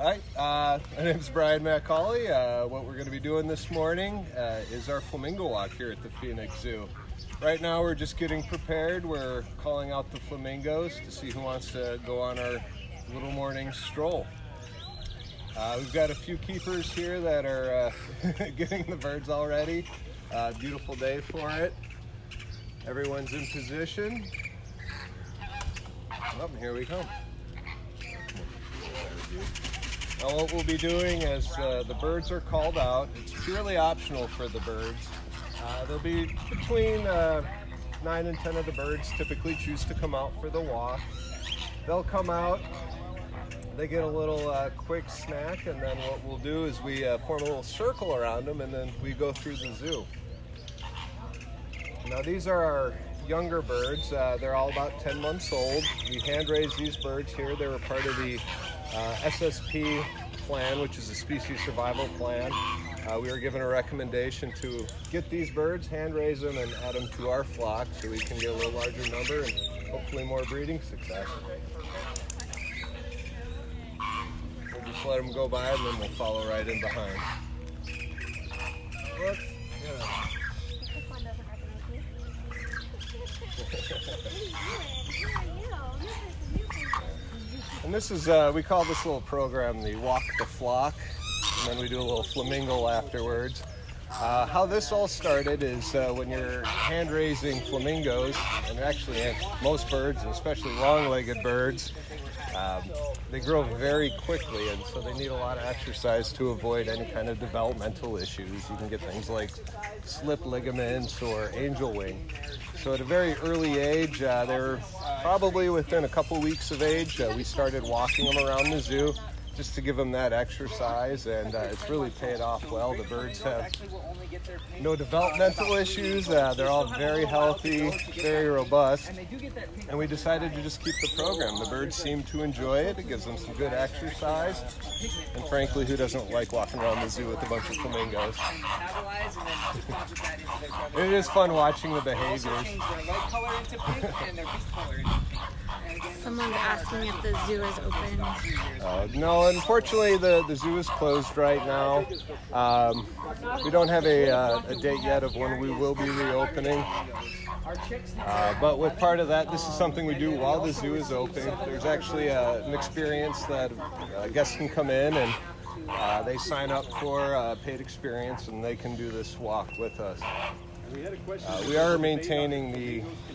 Hi, my name is Bryan. What we're going to be doing this morning is our Flamingo Walk here at the Phoenix Zoo. Right now we're just getting prepared. We're calling out the flamingos to see who wants to go on our little morning stroll. We've got a few keepers here that are getting the birds all ready. Beautiful day for it. Everyone's in position. Oh, here we come. Now what we'll be doing is the birds are called out. It's purely optional for the birds. There'll be between 9 and 10 of the birds typically choose to come out for the walk. They'll come out, they get a little quick snack, and then what we'll do is we form a little circle around them, and then we go through the zoo. Now these are our younger birds. They're all about 10 months old. We hand raised these birds here. They were part of the SSP plan, which is a species survival plan. We were given a recommendation to get these birds, hand raise them, and add them to our flock so we can get a little larger number and hopefully more breeding success. We'll just let them go by and then we'll follow right in behind. Whoops. Yeah. And this is, we call this little program the Walk the Flock, and then we do a little flamingo afterwards. How this all started is when you're hand raising flamingos, and actually most birds, and especially long-legged birds, they grow very quickly, and so they need a lot of exercise to avoid any kind of developmental issues. You can get things like slip ligaments or angel wing. So at a very early age, they're probably within a couple weeks of age, we started walking them around the zoo just to give them that exercise, and it's really paid off well. The birds have no developmental issues. They're all very healthy, very robust, and we decided to just keep the program. The birds seem to enjoy it. It gives them some good exercise, and frankly, who doesn't like walking around the zoo with a bunch of flamingos? It is fun watching the behaviors. Someone's asking if the zoo is open. No, unfortunately, the zoo is closed right now. We don't have a date yet of when we will be reopening. But with part of that, this is something we do while the zoo is open. There's actually an experience that guests can come in and they sign up for a paid experience, and they can do this walk with us. We are maintaining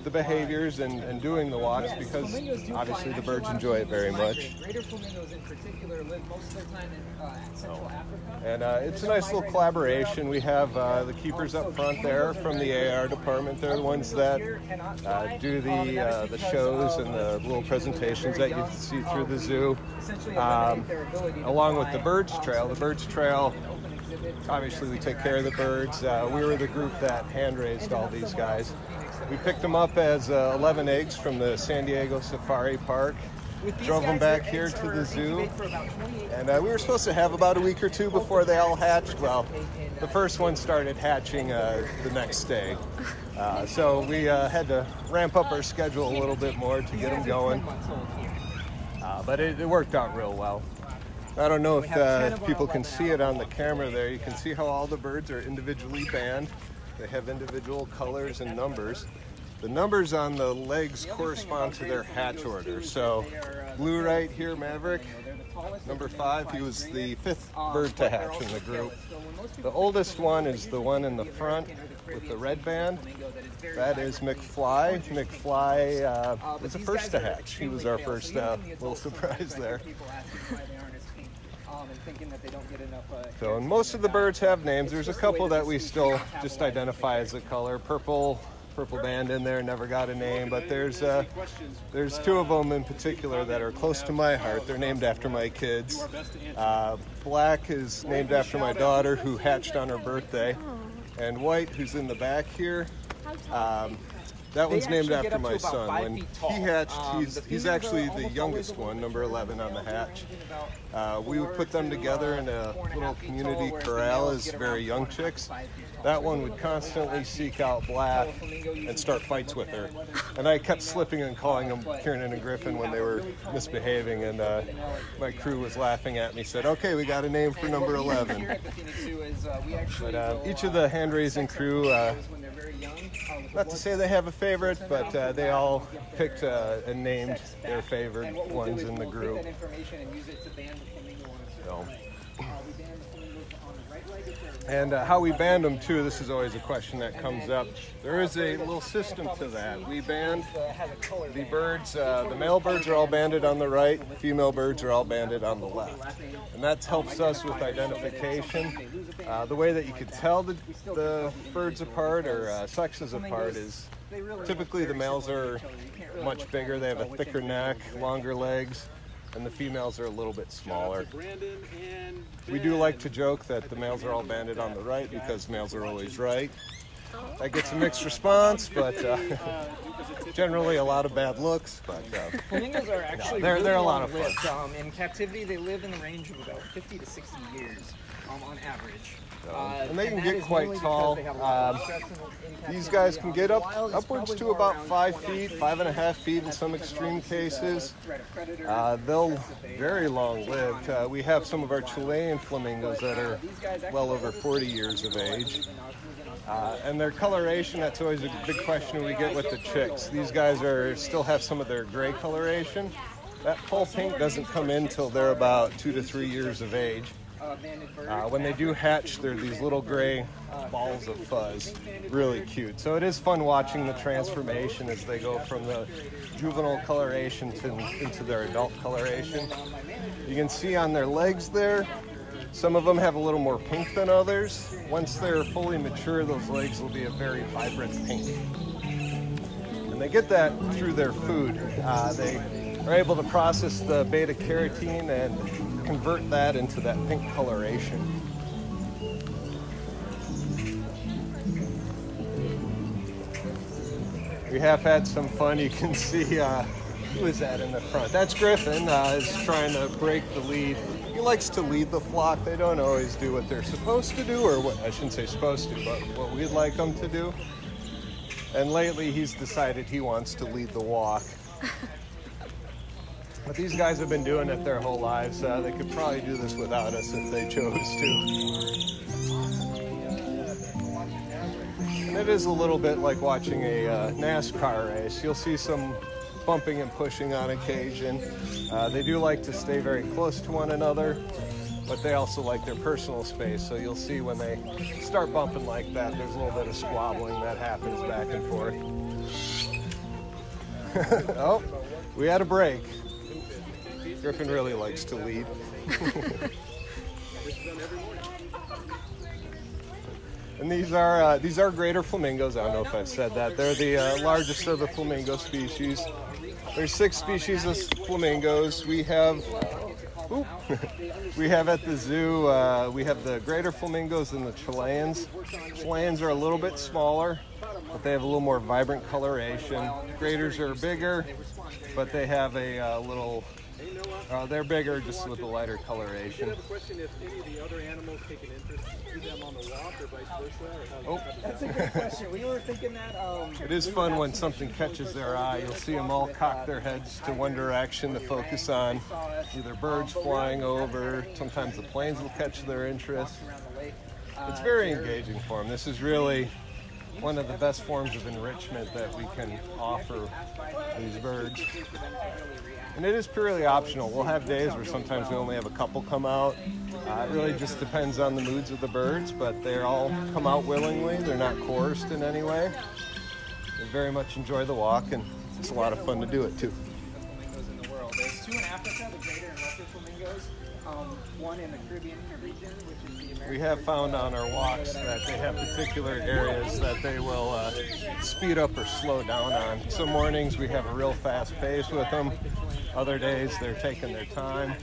the behaviors and doing the walks because obviously the birds enjoy it very much. Greater flamingos in particular live most of their time in Central Africa. And it's a nice little collaboration. We have the keepers up front there from the AR department. They're the ones that do the shows and the little presentations that you see through the zoo. Along with the birds trail. The birds trail, obviously we take care of the birds. We were the group that hand raised all these guys. We picked them up as 11 eggs from the San Diego Safari Park. Drove them back here to the zoo, and we were supposed to have about a week or two before they all hatched. Well, the first one started hatching the next day, so we had to ramp up our schedule a little bit more to get them going, but it worked out real well. I don't know if people can see it on the camera there. You can see how all the birds are individually banded. They have individual colors and numbers. The numbers on the legs correspond to their hatch order. So blue right here, Maverick, number 5, he was the 5th bird to hatch in the group. The oldest one is the one in the front with the red band. That is McFly. McFly was the first to hatch. He was our first little surprise there. So, and most of the birds have names. There's a couple that we still just identify as a color. Purple band in there, never got a name, but there's 2 of them in particular that are close to my heart. They're named after my kids. Black is named after my daughter who hatched on her birthday, and White, who's in the back here, that one's named after my son. When he hatched, he's actually the youngest one, number 11 on the hatch. We would put them together in a little community corral as very young chicks, that one would constantly seek out Black and start fights with her. And I kept slipping and calling them Kieran and Griffin when they were misbehaving, and my crew was laughing at me, said, okay, we got a name for number 11. But each of the hand-raising crew, not to say they have a favorite, but they all picked and named their favorite ones in the group. So. And how we band them too, this is always a question that comes up. There is a little system to that. We band the birds, the male birds are all banded on the right, female birds are all banded on the left. And that helps us with identification. The way that you could tell the birds apart or sexes apart is typically the males are much bigger, they have a thicker neck, longer legs, and the females are a little bit smaller. We do like to joke that the males are all banded on the right because males are always right. That gets a mixed response, but generally a lot of bad looks. But Flamingos are actually they're a lot of fun. In captivity, they live in the range of about 50 to 60 years on average. And they can get quite tall. These guys can get upwards to about 5 feet, 5.5 feet in some extreme cases. They'll very long lived. We have some of our Chilean flamingos that are well over 40 years of age. And their coloration, that's always a big question we get with the chicks. These guys still have some of their gray coloration. That full pink doesn't come in till they're about 2 to 3 years of age. When they do hatch, they're these little gray balls of fuzz. Really cute. So it is fun watching the transformation as they go from the juvenile coloration into their adult coloration. You can see on their legs there, some of them have a little more pink than others. Once they're fully mature, those legs will be a very vibrant pink. And they get that through their food. They are able to process the beta carotene and convert that into that pink coloration. We have had some fun. You can see, who is that in the front? That's Griffin, is trying to break the lead. He likes to lead the flock. They don't always do what they're supposed to do, or what, I shouldn't say supposed to, but what we'd like them to do. And lately he's decided he wants to lead the walk. But these guys have been doing it their whole lives. They could probably do this without us if they chose to. And it is a little bit like watching a NASCAR race. You'll see some bumping and pushing on occasion. They do like to stay very close to one another, but they also like their personal space. So you'll see when they start bumping like that, there's a little bit of squabbling that happens back and forth. Oh, we had a break. Griffin really likes to lead. And these are greater flamingos. I don't know if I've said that. They're the largest of the flamingo species. There's 6 species of flamingos. We have at the zoo, we have the greater flamingos and the Chileans. Chileans are a little bit smaller, but they have a little more vibrant coloration. Graders are bigger, but they have a little, they're bigger just with a lighter coloration. I have a question if any of the other animals take an interest in them on the walk or vice versa? Oh. That's a good question. We were thinking that. It is fun when something catches their eye. You'll see them all cock their heads to one direction to focus on either birds flying over. Sometimes the planes will catch their interest. It's very engaging for them. This is really one of the best forms of enrichment that we can offer these birds. And it is purely optional. We'll have days where sometimes we only have a couple come out. It really just depends on the moods of the birds, but they all come out willingly. They're not coerced in any way. They very much enjoy the walk, and it's a lot of fun to do it too. Flamingos in the world. There's 2 in Africa, the greater and lesser flamingos. 1 in the Caribbean region, which is the American. We have found on our walks that they have particular areas that they will speed up or slow down on. Some mornings we have a real fast pace with them. Other days they're taking their time.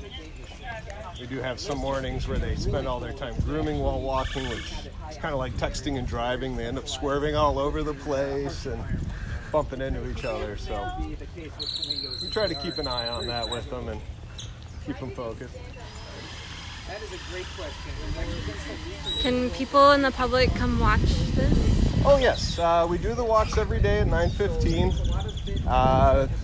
We do have some mornings where they spend all their time grooming while walking, which is kind of like texting and driving. They end up swerving all over the place and bumping into each other. So we try to keep an eye on that with them and keep them focused. That is a great question. Can people in the public come watch this? Oh yes, we do the walks every day at 9:15.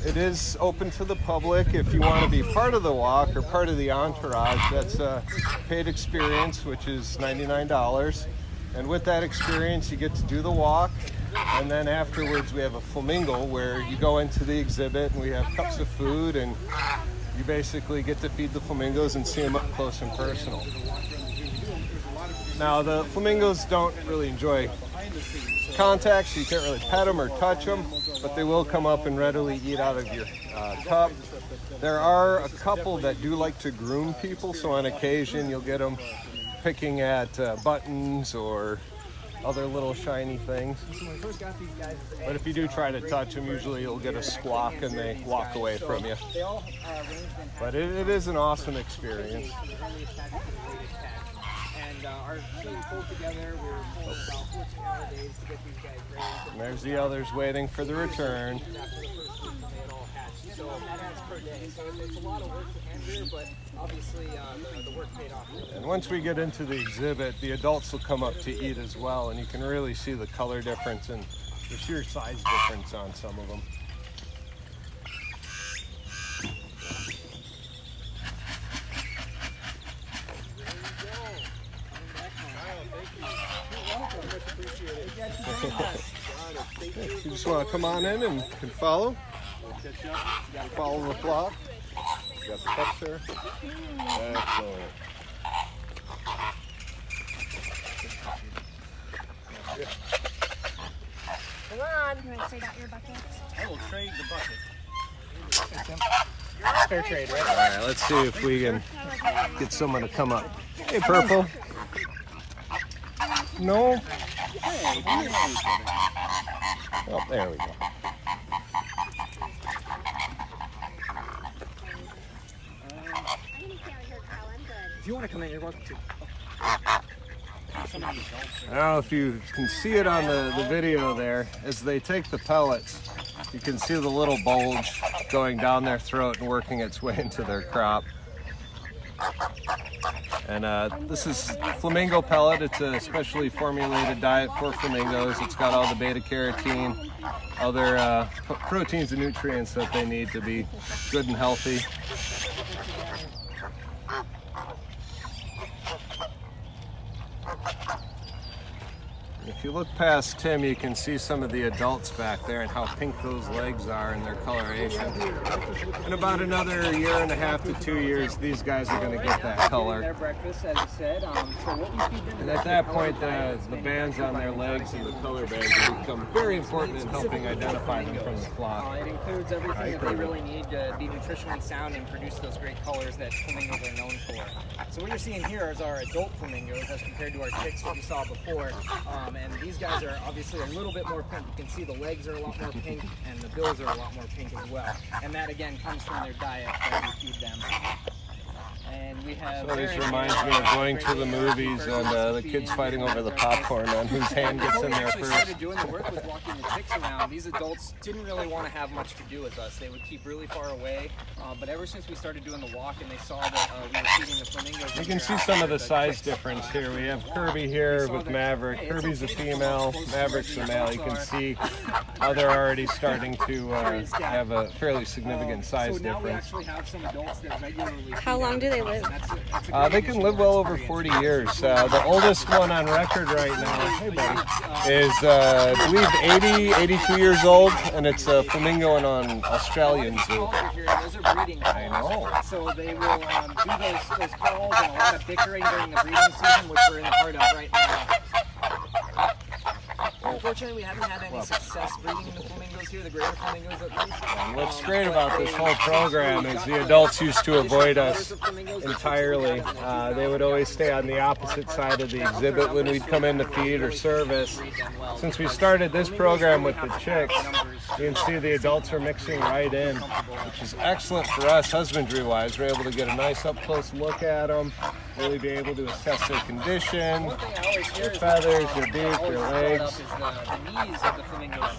It is open to the public. If you want to be part of the walk or part of the entourage, that's a paid experience, which is $99. And with that experience, you get to do the walk. And then afterwards, we have a flamingo where you go into the exhibit and we have cups of food, and you basically get to feed the flamingos and see them up close and personal. Now, the flamingos don't really enjoy contact, so you can't really pet them or touch them, but they will come up and readily eat out of your cup. There are a couple that do like to groom people, so on occasion you'll get them picking at buttons or other little shiny things. But if you do try to touch them, usually you'll get a squawk and they walk away from you. But it is an awesome experience. And our team pulled together. We were pulling about 14-hour days to get these guys ready. And there's the others waiting for the return. After the first season, they had all hatched. So that's per day. So it's a lot of work to hand here, but obviously the work paid off. And once we get into the exhibit, the adults will come up to eat as well, and you can really see the color difference and the sheer size difference on some of them. You just want to come on in and can follow. Follow the flock. You got the cups there. Excellent. Come on. You want to trade out your bucket? I will trade the bucket. Fair trade, right? All right, let's see if we can get someone to come up. Hey, Purple. No? Oh, there we go. If you want to come in, you're welcome to. I don't know if you can see it on the video there. As they take the pellets, you can see the little bulge going down their throat and working its way into their crop. And this is flamingo pellet. It's a specially formulated diet for flamingos. It's got all the beta carotene, other proteins and nutrients that they need to be good and healthy. If you look past Tim, you can see some of the adults back there and how pink those legs are and their coloration. In about another year and a half to 2 years, these guys are going to get that color. Their breakfast, as you said. So what we feed them. And at that point, the bands on their legs and the color bands will become very important in helping identify them from the flock. It includes everything that they really need to be nutritionally sound and produce those great colors that flamingos are known for. So what you're seeing here is our adult flamingos as compared to our chicks that we saw before. And these guys are obviously a little bit more pink. You can see the legs are a lot more pink and the bills are a lot more pink as well. And that again comes from their diet that we feed them. And we have. So this reminds me of going to the movies and the kids fighting over the popcorn on whose hand gets in there Before we first. started doing the work with walking the chicks around, these adults didn't really want to have much to do with us. They would keep really far away. But ever since we started doing the walk and they saw that we were feeding the flamingos, You can see some of the size difference here. We have Kirby here with Maverick. Kirby's a female, Maverick's a male. You can see how they're already starting to have a fairly significant size so now we difference. actually have some adults that regularly. How long do they live? They can live well over 40 years. The oldest one on record right now, hey buddy, is I believe 82 years old, and it's a flamingo in an Australian zoo. Those are breeding calls. I know. So they will do those calls and a lot of bickering during the breeding season, which we're in the heart of right now. Unfortunately, we haven't had any success breeding the flamingos here, the greater flamingos at least. What's great about this whole program is the adults used to avoid us entirely. They would always stay on the opposite side of the exhibit when we'd come in to feed or service. Since we started this program with the chicks, you can see the adults are mixing right in, which is excellent for us husbandry-wise. We're able to get a nice up-close look at them. really be able to assess their condition, One thing I always hear their is feathers, that, their beak, always their brought legs. up is the knees of the flamingos.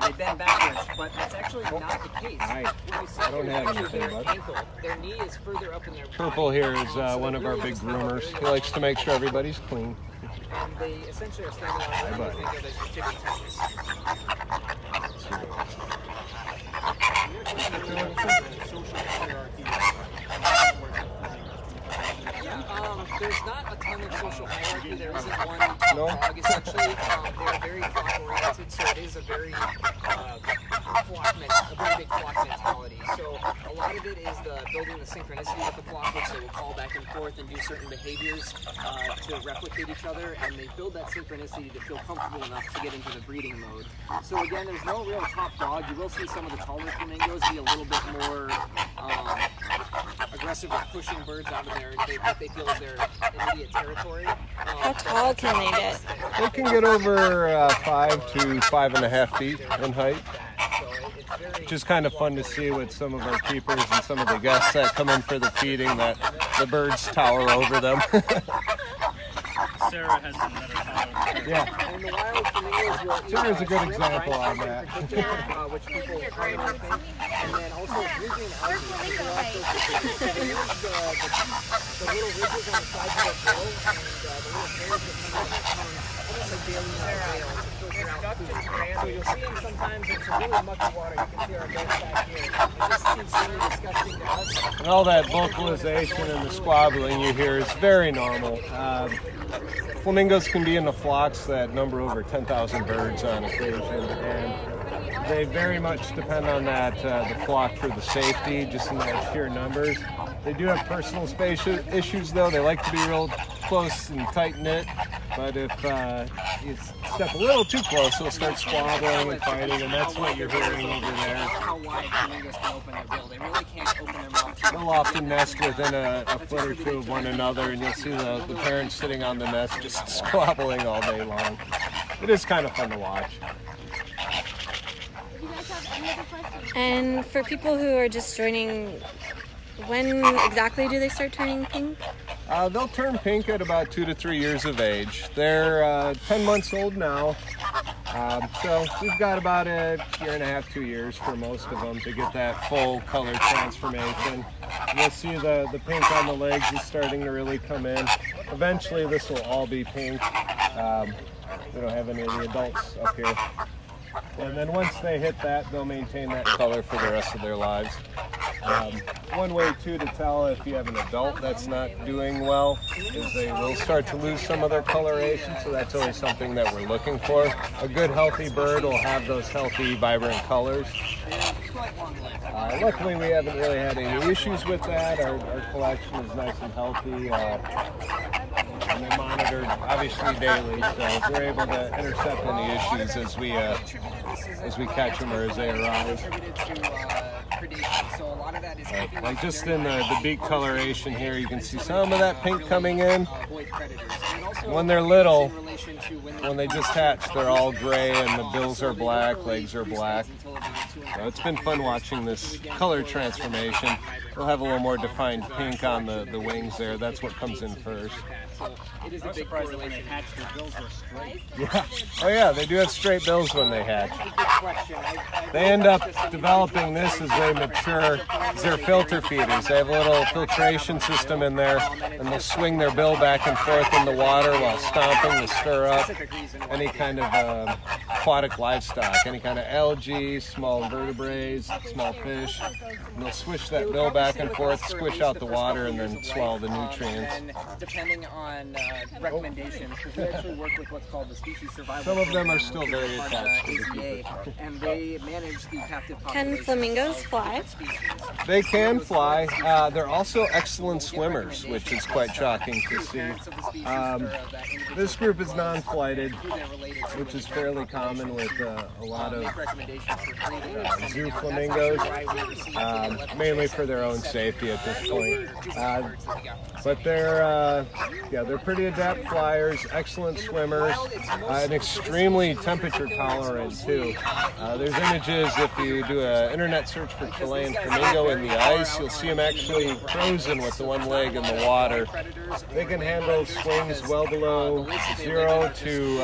They bend backwards, but that's actually not the case. What we see I don't here have is anything, their bud. ankle. Their knee is further up in their Purple body. here is So one they of our really big just have a groomers. very He likes to make sure everybody's clean. And they essentially are standing on what you think of as your tippy toes. Yeah, there's not a ton of social hierarchy. There isn't one top dog, essentially. They're very flock-oriented, so it is a very big flock mentality. So a lot of it is building the synchronicity with the flock, which they will call back and forth and do certain behaviors to replicate each other, and they build that synchronicity to feel comfortable enough to get into the breeding mode. So again, there's no real top dog. You will see some of the taller flamingos be a little bit more aggressive with pushing birds out of what they feel is their immediate territory. How tall can they get? They can get over 5 to 5.5 feet in height, which is kind of fun to see with some of our keepers and some of the guests that come in for the feeding, that the birds tower over them. Sarah has some better color. Yeah. And the wild flamingos will Sarah's a good shrimp, example brine on shrimp that. in particular, which people commonly think. And then also bluegreen algae. They use the little ridges on the sides of their bill and the little hairs that come out of their tongue, almost like daily whales to filter out food. So you'll see them sometimes in some really mucky water. You can see our boats back here. It just seems really disgusting to us. And all that vocalization and the squabbling you hear is very normal. Flamingos can be in the flocks that number over 10,000 birds on occasion, and they very much depend on that the flock for the safety, just in their sheer numbers. They do have personal space issues, though. They like to be real close and tight-knit, but if you step a little too close, they'll start squabbling and fighting, and that's what you're hearing over there. How wide flamingos can open their bill. They really can't open their mouth. They'll often nest within a foot or two of one another, and you'll see the parents sitting on the nest just squabbling all day long. It is kind of fun to watch. And for people who are just joining, when exactly do they start turning pink? They'll turn pink at about 2 to 3 years of age. They're 10 months old now, so we've got about a year and a half, 2 years for most of them to get that full color transformation. You'll see the pink on the legs is starting to really come in. Eventually this will all be pink. We don't have any of the adults up here. And then once they hit that, they'll maintain that color for the rest of their lives. One way too to tell if you have an adult that's not doing well is they will start to lose some of their coloration, so that's always something that we're looking for. A good healthy bird will have those healthy, vibrant colors. Luckily we haven't really had any issues with that. Our collection is nice and healthy. And they're monitored obviously daily, so we're able to intercept any issues as we catch them or as they arise. Like just in the beak coloration here, you can see some of that pink coming in. When they're little, when they just hatch, they're all gray and the bills are black, legs are black. So it's been fun watching this color transformation. They'll have a little more defined pink on the wings there. That's what comes in first. It is a big correlation. Their bills were straight. Yeah. Oh yeah, they do have straight bills when they hatch. Good question. They end up developing this as they mature. They're filter feeders. They have a little filtration system in there, and they'll swing their bill back and forth in the water while stomping to stir up any kind of aquatic livestock, any kind of algae, small vertebrates, small fish. And they'll swish that bill back and forth, squish out the water, and then swallow the nutrients. And depending on recommendations, because we actually work with what's called the species survival. Some of them are program still very on, attached to the AZA, and they manage the captive Can population flamingos of fly? species. They can fly. They're also excellent swimmers, which is quite shocking to see. Parents of the species or of that individual This group is non-flighted, who they're related to, which is fairly common with a lot of make recommendations for breeding. zoo flamingos, mainly for their own own safety at this point. But they're pretty adept flyers, excellent swimmers, and extremely temperature tolerant too. There's images, if you do an internet search for Chilean flamingo in the ice, you'll see them actually frozen with the one leg in the water. They can handle swings well below 0 to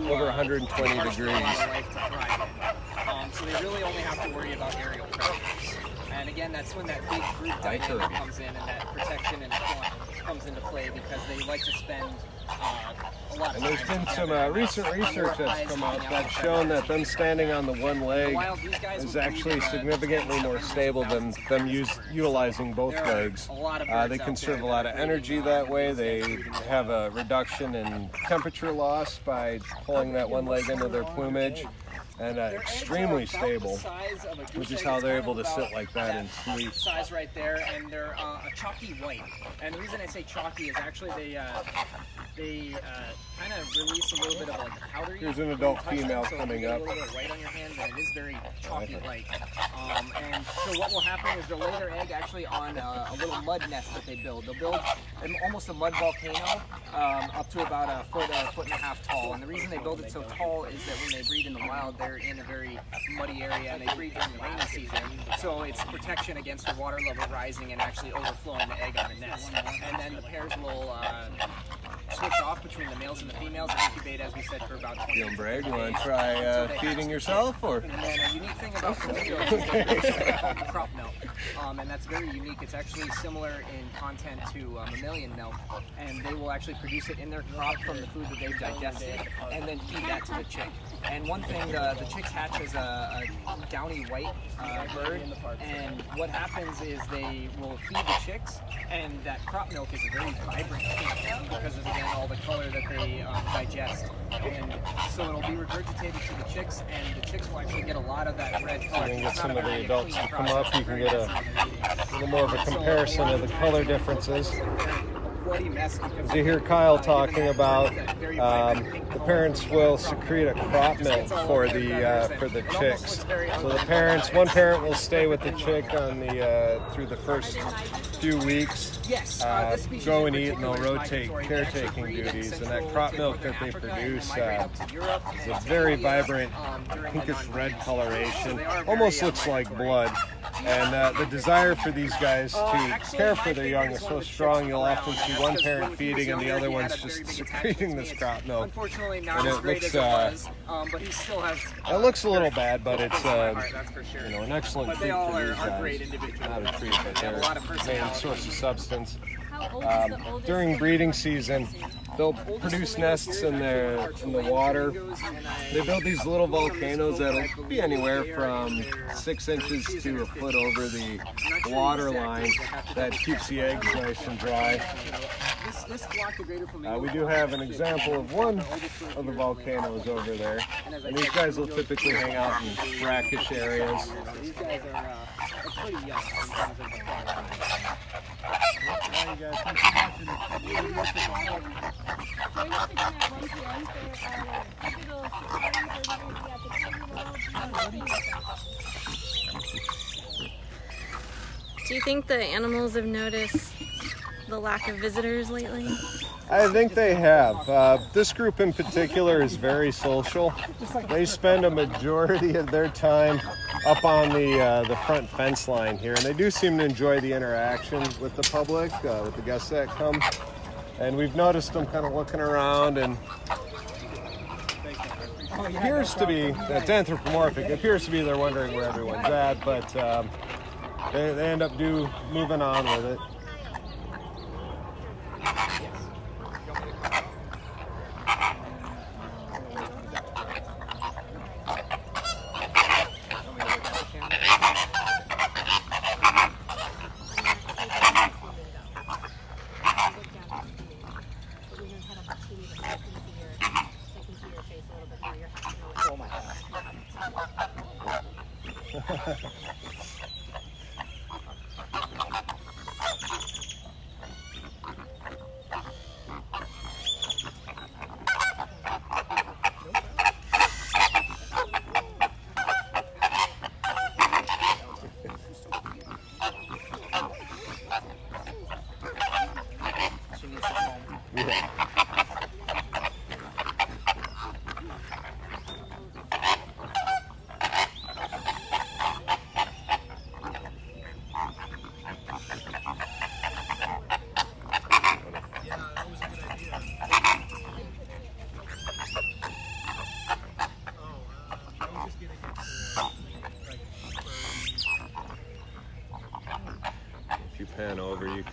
over 120 degrees. So they really only have to worry about aerial predators. And again, that's when that big group dynamic comes in and that protection and comes into play, because they like to spend a lot of time. And there's been some recent research that's come out that's shown that them standing on the one leg is actually significantly more stable than them utilizing both legs. They conserve a lot of energy that way. They have a reduction in temperature loss by pulling that one leg into their plumage. And extremely stable, which is how they're able to sit like that and sleep. Size right there, and they're a chalky white. And the reason I say chalky is actually they kind of release a little bit of like a powdery. Here's an adult female coming up. A little bit of white on your hands, and it is very chalky white. And so what will happen is they'll lay their egg actually on a little mud nest that they build. They'll build almost a mud volcano up to about a foot and a half tall. And the reason they build it so tall is that when they breed in the wild, they're in a very muddy area, and they breed during the rainy season. So it's protection against the water level rising and actually overflowing the egg on the nest. And then the pairs will switch off between the males and the females and incubate, as we said, for about 20 Don't brag. You want to try feeding yourself? Or? And then a unique thing about flamingos is they produce something called crop milk. And that's very unique. It's actually similar in content to mammalian milk, and they will actually produce it in their crop from the food that they've digested, and then feed that to the chick. And one thing, the chicks hatch as a downy white bird, and what happens is they will feed the chicks, and that crop milk is a very vibrant pink because of, again, all the color that they digest. And so it'll be regurgitated to the chicks, and the chicks will actually get a lot of that red color. You can get some of the adults to come up. You can get a little more of a comparison of the color differences. As you hear Kyle talking about, the parents will secrete a crop milk for the chicks. So the parents, one parent will stay with the chick on the through the first few weeks, go and eat, and they'll rotate caretaking duties. And that crop milk that they produce is a very vibrant pinkish red coloration, almost looks like blood. And the desire for these guys to care for their young is so strong, you'll often see one parent feeding and the other one's just secreting this crop milk. Unfortunately, not And as it great looks, as it was, but he still has. It looks a little bad, but it's that's for sure. an excellent But they treat all for are these guys. great individuals. Not a treat, but They have a lot of they're main personality. source of substance. How old is the oldest? During breeding season, they'll produce nests in the water. They build these little volcanoes that'll be anywhere from 6 inches to a foot over the water line. That keeps the eggs nice and dry. We do have an example of one of the volcanoes over there. And these guys will typically hang out in brackish areas. These guys are pretty young in terms of the color. Join us again at 1 p.m. for our digital safari where we're going to be at the Flamingo Walk. Do you think the animals have noticed the lack of visitors lately? I think they have. This group in particular is very social. They spend a majority of their time up on the front fence line here, and they do seem to enjoy the interaction with the public, with the guests that come. And we've noticed them kind of looking around, and it appears to be, it's anthropomorphic, it appears to be they're wondering where everyone's at, but they end up moving on with it.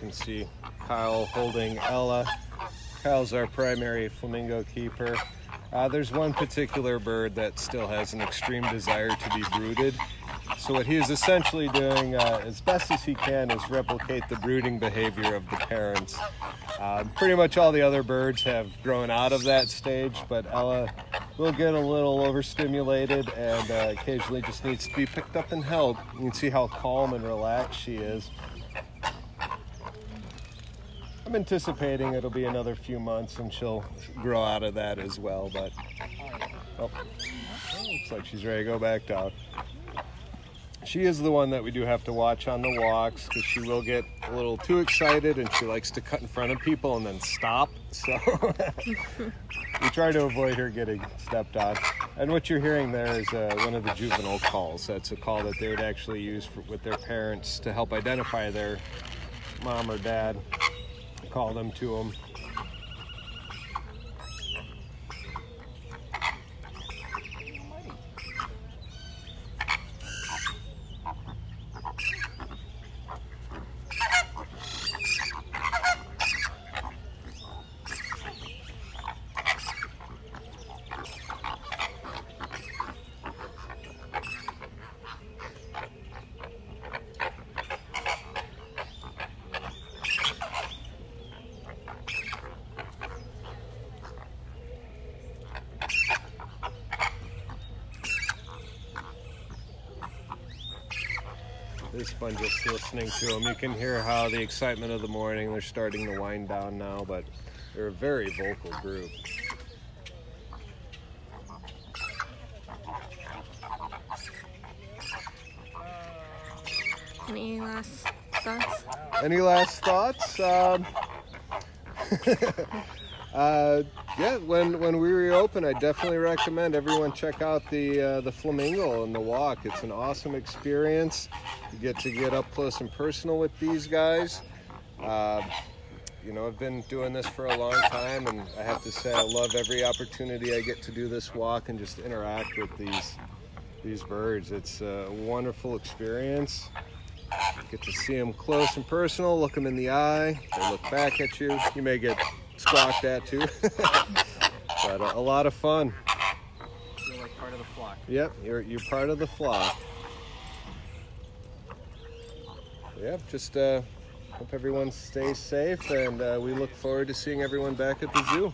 can see Kyle holding Ella. Kyle's our primary flamingo keeper. There's one particular bird that still has an extreme desire to be brooded. So what he is essentially doing as best as he can is replicate the brooding behavior of the parents. Pretty much all the other birds have grown out of that stage, but Ella will get a little overstimulated and occasionally just needs to be picked up and held. You can see how calm and relaxed she is. I'm anticipating it'll be another few months and she'll grow out of that as well, but looks like she's ready to go back down. She is the one that we do have to watch on the walks because she will get a little too excited and she likes to cut in front of people and then stop. So we try to avoid her getting stepped on. And what you're hearing there is one of the juvenile calls. That's a call that they would actually use with their parents to help identify their mom or dad. Call them to them. It's fun just listening to them. You can hear how the excitement of the morning, they're starting to wind down now, but they're a very vocal group. Any last thoughts? Any last thoughts? Yeah, when we reopen, I definitely recommend everyone check out the Flamingo and the walk. It's an awesome experience. You get up close and personal with these guys. You know, I've been doing this for a long time, and I have to say I love every opportunity I get to do this walk and just interact with these birds. It's a wonderful experience. You get to see them close and personal, look them in the eye, they look back at you. You may get squawked at too, but a lot of fun. You're like part of the flock. Yep, you're part of the flock. Yep, just hope everyone stays safe, and we look forward to seeing everyone back at the zoo.